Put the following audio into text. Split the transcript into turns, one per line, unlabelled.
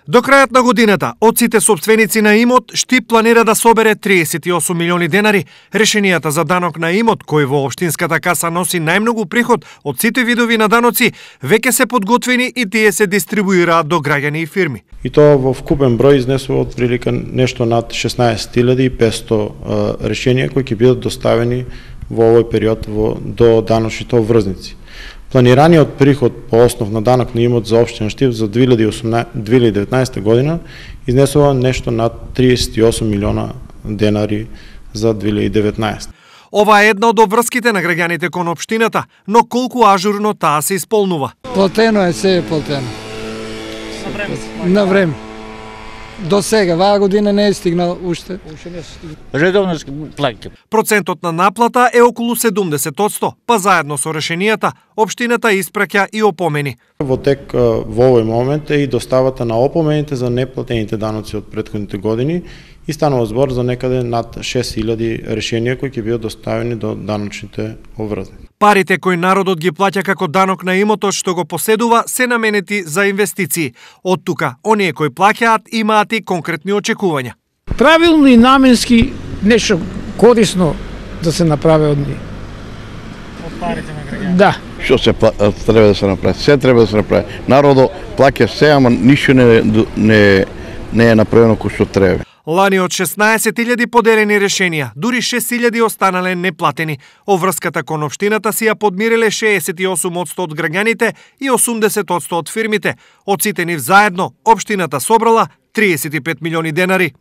До крајот на годината, од сите сопственици на имот, Штип планира да собере 38 милиони денари. Решенијата за данок на имот, кој во општинската каса носи најмногу приход од сите видови на даноци, веќе се подготвени и тие се дистрибуираат до граѓани и фирми.
И тоа во вкупен број изнесува отприлика нешто над 16.500 решенија кои ќе бидат доставени во овој период до даночните обврзници. Планираниот приход по основ на данок на имот за општина Штип за 2019 година изнесува нешто над 38 милиона денари за 2019.
Ова е една од обврските на граѓаните кон општината, но колку ажурно таа се исполнува?
Платено е, се е платено. На време. До сега, ваа година не е стигнал уште.
Редовно плаќам.
Процентот на наплата е околу 70%, па заедно со решенијата, општината испраќа и опомени.
Во тек во овој момент е и доставата на опомените за неплатените даноци од претходните години и станува збор за некаде над 6000 решенија кои ќе бидат доставени до даночните обврзници.
Парите кои народот ги плаќа како данок на имотот што го поседува се наменети за инвестиции. Од тука, оние кои плаќаат имаат и конкретни очекувања.
Правилно и наменски нешто корисно да се направи од нив.
Од парите на граѓаните.
Да.
Што се треба да се направи? Се треба да се направи. Народот плаќа се, ама ништо не е направено кој што треба.
Лани од 16.000 поделени решенија, дури 6.000 останале неплатени. Оврската кон општината си ја подмириле 68% од граѓаните и 80% од фирмите. Од сите нив заедно, општината собрала 35 милиони денари.